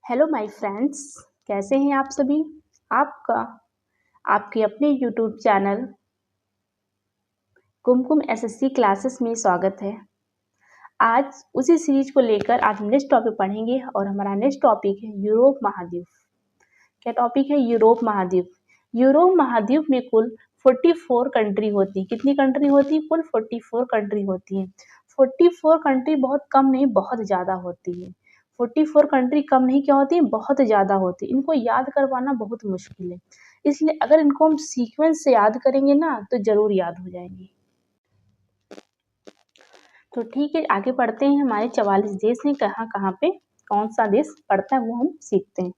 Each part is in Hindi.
हेलो माय फ्रेंड्स, कैसे हैं आप सभी। आपका आपके अपने यूट्यूब चैनल कुमकुम एसएससी क्लासेस में स्वागत है। आज उसी सीरीज को लेकर आज हम नेक्स्ट टॉपिक पढ़ेंगे और हमारा नेक्स्ट टॉपिक है यूरोप महाद्वीप। क्या टॉपिक है? यूरोप महाद्वीप। यूरोप महाद्वीप में कुल 44 कंट्री होती। कितनी कंट्री होती? कुल 44 कंट्री होती है। 44 कंट्री बहुत कम नहीं, बहुत ज़्यादा होती है। 44 कंट्री कम नहीं क्या होती है? बहुत ज़्यादा होती है। इनको याद करवाना बहुत मुश्किल है, इसलिए अगर इनको हम सीक्वेंस से याद करेंगे ना तो ज़रूर याद हो जाएंगे। तो ठीक है, आगे पढ़ते हैं। हमारे 44 देश हैं, कहाँ कहाँ पे कौन सा देश पड़ता है वो हम सीखते हैं।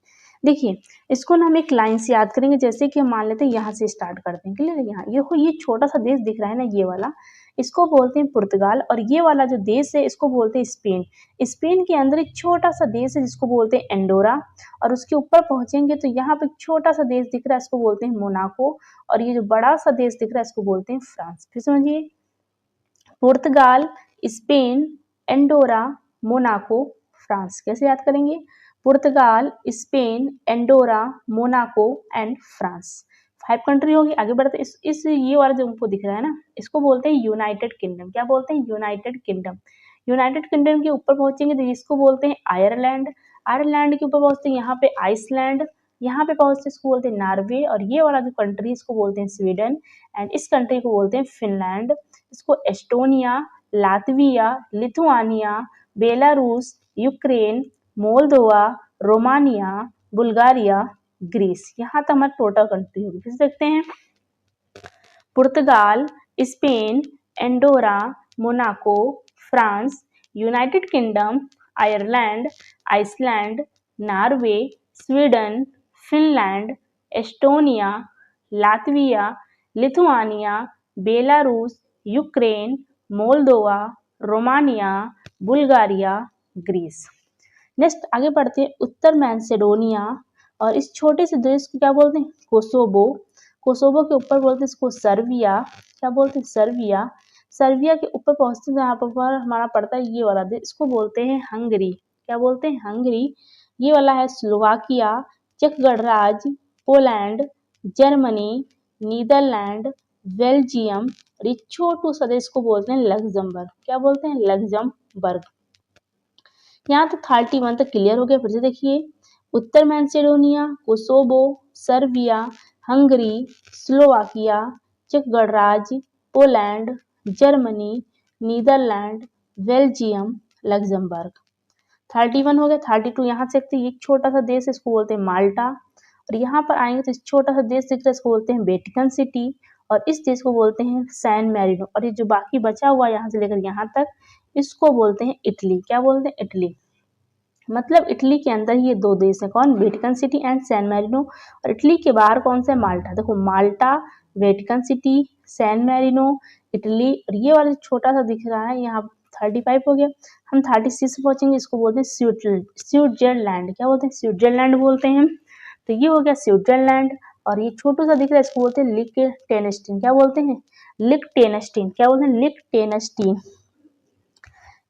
देखिए, इसको ना हम एक लाइन से याद करेंगे। जैसे कि हम मान लेते हैं यहाँ से स्टार्ट करते हैं। क्लियर है? यहाँ ये छोटा सा देश दिख रहा है ना, ये वाला, इसको बोलते हैं पुर्तगाल। और ये वाला जो देश है इसको बोलते हैं स्पेन। स्पेन के अंदर एक छोटा सा देश है जिसको बोलते हैं एंडोरा। और उसके ऊपर पहुंचेंगे तो यहाँ पे छोटा सा देश दिख रहा है, इसको बोलते हैं मोनाको। और ये जो बड़ा सा देश दिख रहा है इसको बोलते हैं फ्रांस। फिर समझिए, पुर्तगाल, स्पेन, एंडोरा, मोनाको, फ्रांस। कैसे याद करेंगे? पुर्तगाल, Spain, Andorra, Monaco and France. 5 country होगी। आगे बढ़ते इस ये वाला जो हमको दिख रहा है ना, इसको बोलते हैं यूनाइटेड किंगडम। क्या बोलते हैं? United kingdom. यूनाइटेड किंगडम के ऊपर पहुंचेंगे तो इसको बोलते हैं आयरलैंड। आयरलैंड के ऊपर पहुंचते हैं यहाँ पे आइसलैंड। यहाँ पे पहुंचते इसको बोलते हैं नॉर्वे। और ये वाला जो कंट्री इसको बोलते हैं स्वीडन। एंड इस कंट्री को बोलते हैं फिनलैंड। इसको Estonia, Latvia, Lithuania, Belarus, Ukraine, Moldova, Romania, Bulgaria, Greece. यहाँ तक हमारी टोटल कंट्री होगी। फिर देखते हैं, पुर्तगाल, Spain, Andorra, Monaco, France, United Kingdom, Ireland, Iceland, Norway, Sweden, Finland, Estonia, Latvia, Lithuania, Belarus, Ukraine, Moldova, Romania, Bulgaria, Greece. Next आगे बढ़ते हैं, उत्तर मैसेडोनिया। और इस छोटे से देश को क्या बोलते हैं? कोसोवो। कोसोवो के ऊपर बोलते हैं इसको सर्बिया। क्या बोलते हैं? सर्बिया। सर्बिया के ऊपर पहुंचते हैं यहाँ पर हमारा पड़ता है ये वाला देश, इसको बोलते हैं हंगरी। क्या बोलते हैं? हंगरी। ये वाला है स्लोवाकिया, चेक गणराज्य, पोलैंड, जर्मनी, नीदरलैंड, बेल्जियम। और ये छोटू सा देश को बोलते हैं लग्जमबर्ग। क्या बोलते हैं? लग्जमबर्ग। यहाँ तो 31 तक क्लियर हो गया। फिर से देखिए, उत्तर Macedonia, Kosovo, Serbia, Hungary, Slovakia, चेक गणराज्य, Poland, Germany, Netherland, Belgium, Luxembourg. 31 हो गया। 32 यहाँ से देखते हैं, एक छोटा सा देश है इसको बोलते हैं माल्टा। और यहाँ पर आएंगे तो इस छोटा सा देश दिख रहा है इसको बोलते हैं वेटिकन सिटी। और इस देश को बोलते हैं सैन मैरिनो। और ये जो बाकी बचा हुआ यहाँ से लेकर यहाँ तक, इसको बोलते हैं इटली। क्या बोलते हैं? इटली। मतलब इटली के अंदर ये दो देश है, कौन? Vatican City and San Marino. और इटली के बाहर कौन सा है? माल्टा। देखो, Malta, Vatican City, San Marino, Italy. और ये वाला छोटा सा दिख रहा है यहाँ 35 हो गया। हम 36 पहुंचेंगे, इसको बोलते हैं स्विट्जरलैंड। क्या बोलते हैं? स्विट्जरलैंड बोलते हैं। तो ये हो गया स्विट्जरलैंड। और ये छोटू सा दिख रहा है इसको बोलते हैं लिक्टेनस्टीन। क्या बोलते हैं? लिक्टेनस्टीन। क्या बोलते हैं? लिक्टेनस्टीन।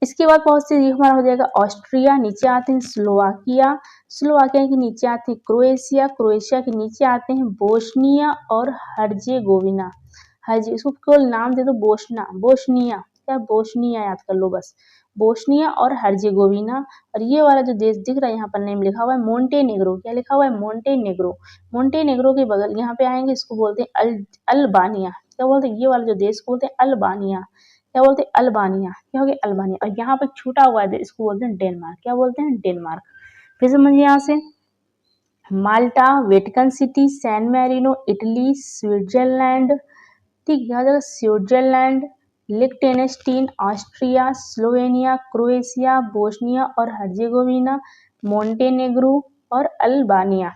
इसके बाद पहुंचते ये हमारा हो जाएगा ऑस्ट्रिया। नीचे आते हैं स्लोवाकिया। स्लोवाकिया के नीचे आते हैं क्रोएशिया। क्रोएशिया के नीचे आते हैं बोस्निया और हर्जेगोविना। हर्जे, इसको केवल नाम दे दो बोस्निया। क्या? बोस्निया याद कर लो बस। बोस्निया और हर्जेगोविना। और ये वाला जो देश दिख रहा है यहाँ पर नेम लिखा हुआ है मोंटेनेग्रो। क्या लिखा हुआ है? मोंटेनेग्रो। मोंटेनेग्रो के बगल यहाँ पे आएंगे, इसको बोलते हैं अल्बानिया। क्या बोलते हैं? ये वाला जो देश को बोलते हैं अल्बानिया। क्या बोलते हैं? अल्बानिया। क्या हो गया? अल्बानिया। और यहाँ पर छूटा हुआ है इसको बोलते हैं डेनमार्क। क्या बोलते हैं? डेनमार्क। फिर समझिए यहाँ से, Malta, Vatican City, San Marino, Italy, Switzerland. ठीक है, जगह Switzerland, Liechtenstein, Austria, Slovenia, Croatia, Bosnia और हर्जेगोविना, मोंटेनेग्रो और अल्बानिया।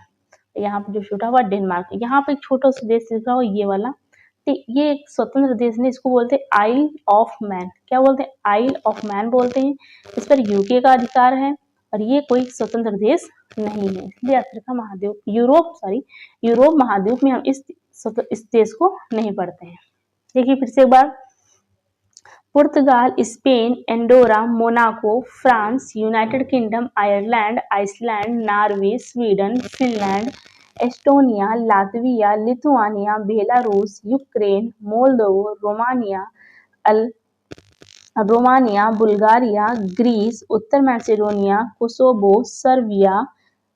यहाँ पे जो छूटा हुआ डेनमार्क। यहाँ पे एक छोटा सा देश दिख रहा हो ये वाला, ये एक स्वतंत्र देश नहीं, इसको बोलते हैं आइल ऑफ मैन। क्या बोलते हैं? आइल ऑफ मैन बोलते हैं। इस पर यूके का अधिकार है और ये कोई स्वतंत्र देश नहीं है, इसलिए अफ्रीका महाद्वीप यूरोप महाद्वीप में हम इस देश को नहीं पढ़ते हैं। देखिए फिर से एक बार, पुर्तगाल, Spain, Andorra, Monaco, France, United Kingdom, Ireland, Iceland, Norway, Sweden, Finland, Estonia, Latvia, Lithuania, Belarus, Ukraine, Moldova, Romania, Bulgaria, Greece, उत्तर Macedonia, Kosovo, Serbia,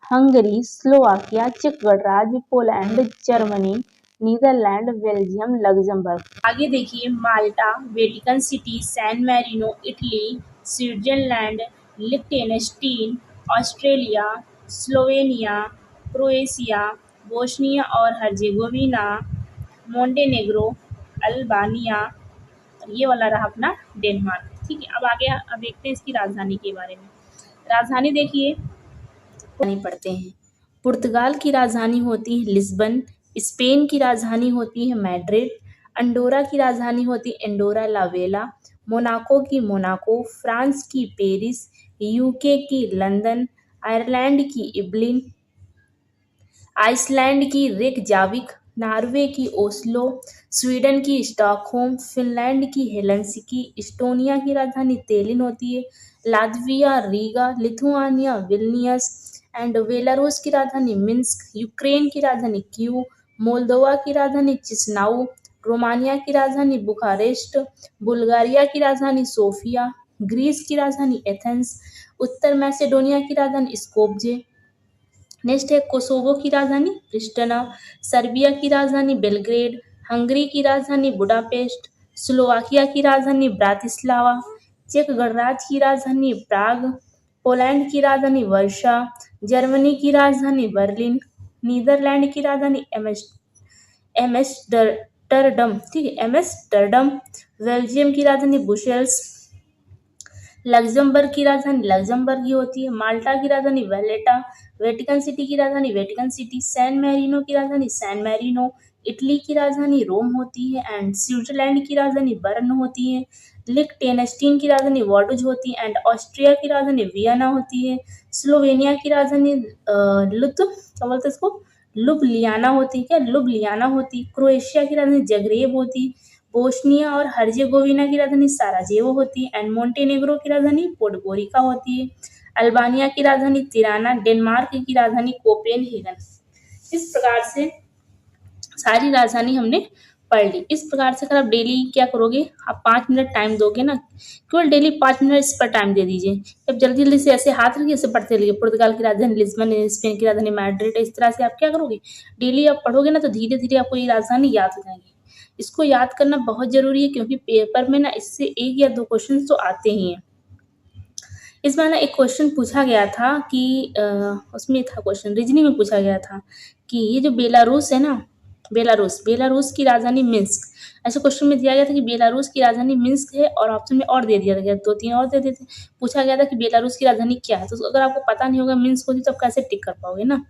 Hungary, Slovakia, चेक गणराज्य, Poland, Germany, Netherland, Belgium, Luxembourg. आगे देखिए Malta, Vatican City, San Marino, Italy, Switzerland, Liechtenstein, Australia, Slovenia, Croatia, Bosnia और हर्जेगोविना, मोंटेनेग्रो, अल्बानिया, ये वाला रहा अपना डेनमार्क। ठीक है, अब आगे अब देखते हैं इसकी राजधानी के बारे में। राजधानी देखिए नहीं पढ़ते हैं। पुर्तगाल की राजधानी होती है लिस्बन, स्पेन की राजधानी होती है मैड्रिड, अंडोरा की राजधानी होती है एंडोरा ला वेला, मोनाको की मोनाको, फ्रांस की पेरिस, यूके की लंदन, आयरलैंड की इब्लिन, आइसलैंड की रेकजाविक, नॉर्वे की ओस्लो, स्वीडन की स्टॉकहोम, फिनलैंड की हेलसिंकी, एस्टोनिया की राजधानी तेलिन होती है, Latvia Riga, Lithuania Vilnius and Belarus की राजधानी मिन्स्क, यूक्रेन की राजधानी कीव, मोल्दोवा की राजधानी चिसिनाउ, रोमानिया की राजधानी बुखारेस्ट, बुल्गारिया की राजधानी सोफिया, ग्रीस की राजधानी एथेंस, उत्तर मैसेडोनिया की राजधानी स्कोप्जे, नेक्स्ट है कोसोवो की राजधानी प्रिस्टिना, सर्बिया की राजधानी बेलग्रेड, हंगरी की राजधानी बुडापेस्ट, स्लोवाकिया की राजधानी ब्रातिस्लावा, चेक गणराज्य की राजधानी प्राग, पोलैंड की राजधानी वर्षा, जर्मनी की राजधानी बर्लिन, नीदरलैंड की राजधानी एम्स्टर्डम, ठीक है एम्स्टर्डम, बेल्जियम की राजधानी ब्रुसेल्स, लग्जमबर्ग की राजधानी लग्जमबर्ग ही होती है, माल्टा की राजधानी वैलेटा, वेटिकन सिटी की राजधानी वेटिकन सिटी, सैन मैरिनो की राजधानी सैन मैरिनो, इटली की राजधानी रोम होती है एंड स्विट्जरलैंड की राजधानी बर्न होती है, लिechtenstein की राजधानी वॉर्डुज होती है एंड ऑस्ट्रिया की राजधानी वियना होती है, स्लोवेनिया की राजधानी क्या बोलते हैं इसको लुब्लियाना होती है, क्या लुब्लियाना होती, क्रोएशिया की राजधानी जग्रेब होती, बोस्निया और हर्जेगोविना की राजधानी साराजेवो होती है एंड मोंटेनेग्रो की राजधानी पोडगोरिका होती है, अल्बानिया की राजधानी तिराना, डेनमार्क की राजधानी कोपेनहेगन। इस प्रकार से सारी राजधानी हमने पढ़ ली। इस प्रकार से अगर आप डेली क्या करोगे, आप 5 मिनट टाइम दोगे ना, केवल डेली 5 मिनट इस पर टाइम दे दीजिए। अब जल्दी जल्दी से ऐसे हाथ रखिए, ऐसे पढ़ते रहिए। पुर्तगाल की राजधानी लिस्बन, स्पेन की राजधानी मैड्रिड, इस तरह से आप क्या करोगे, डेली आप पढ़ोगे ना तो धीरे धीरे आपको ये राजधानी याद हो जाएंगी। इसको याद करना बहुत जरूरी है क्योंकि पेपर में ना इससे 1 या 2 क्वेश्चन तो आते ही हैं। इस बार ना एक क्वेश्चन पूछा गया था कि उसमें था क्वेश्चन रीजनिंग में पूछा गया था कि ये जो बेलारूस है ना, बेलारूस की राजधानी मिन्स्क, ऐसे क्वेश्चन में दिया गया था कि बेलारूस की राजधानी मिन्स्क है और ऑप्शन में और दे दिया गया 2-3 और दे देते। पूछा गया था कि बेलारूस की राजधानी क्या है, तो अगर आपको पता नहीं होगा मिन्स्क होती तो आप कैसे टिक कर पाओगे ना।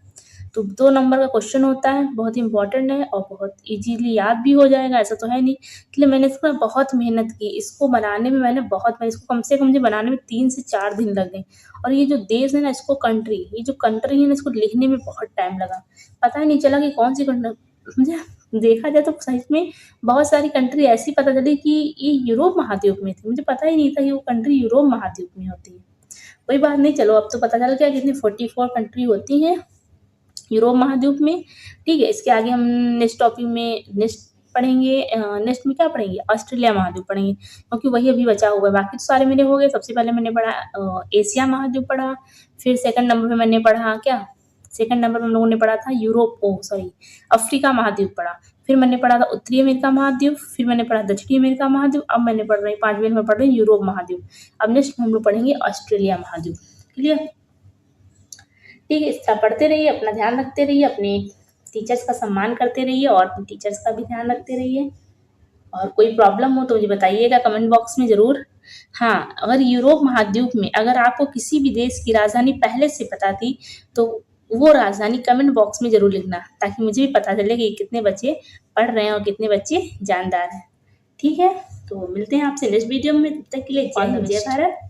तो 2 नंबर का क्वेश्चन होता है, बहुत इंपॉर्टेंट है और बहुत इजीली याद भी हो जाएगा, ऐसा तो है नहीं। इसलिए मैंने इसमें बहुत मेहनत की, इसको बनाने में मैंने इसको कम से कम मुझे बनाने में 3 से 4 दिन लग गए। और ये जो देश है ना, इसको ये जो कंट्री है ना, इसको लिखने में बहुत टाइम लगा। पता ही नहीं चला कि कौन सी कंट्री, मुझे देखा जाए तो सच में बहुत सारी कंट्री ऐसी पता चली कि ये यूरोप महाद्वीप में थी। मुझे पता ही नहीं था कि वो कंट्री यूरोप महाद्वीप में होती है। कोई बात नहीं, चलो अब तो पता चल गया कितनी 44 कंट्री होती हैं यूरोप महाद्वीप में। ठीक है, इसके आगे हम नेक्स्ट टॉपिक में नेक्स्ट में क्या पढ़ेंगे, ऑस्ट्रेलिया महाद्वीप पढ़ेंगे क्योंकि वही अभी बचा हुआ है। बाकी तो सारे मेरे हो गए। सबसे पहले मैंने पढ़ा एशिया महाद्वीप पढ़ा, फिर सेकंड नंबर पे मैंने पढ़ा सेकंड नंबर पर हम लोगों ने पढ़ा था अफ्रीका महाद्वीप पढ़ा, फिर मैंने पढ़ा था उत्तरी अमेरिका महाद्वीप, फिर मैंने पढ़ा दक्षिणी अमेरिका महाद्वीप, अब मैंने पढ़ रही 5वें में पढ़ रही यूरोप महाद्वीप। अब नेक्स्ट हम लोग पढ़ेंगे ऑस्ट्रेलिया महाद्वीप। क्लियर, ठीक है। इस तरह पढ़ते रहिए, अपना ध्यान रखते रहिए, अपने टीचर्स का सम्मान करते रहिए और अपने टीचर्स का भी ध्यान रखते रहिए। और कोई प्रॉब्लम हो तो मुझे बताइएगा कमेंट बॉक्स में ज़रूर। हाँ, अगर यूरोप महाद्वीप में अगर आपको किसी भी देश की राजधानी पहले से पता थी तो वो राजधानी कमेंट बॉक्स में ज़रूर लिखना, ताकि मुझे भी पता चले कि कितने बच्चे पढ़ रहे हैं और कितने बच्चे जानदार हैं। ठीक है, तो मिलते हैं आपसे नेक्स्ट वीडियो में। तब तक के लिए जय हिंद, जय भारत।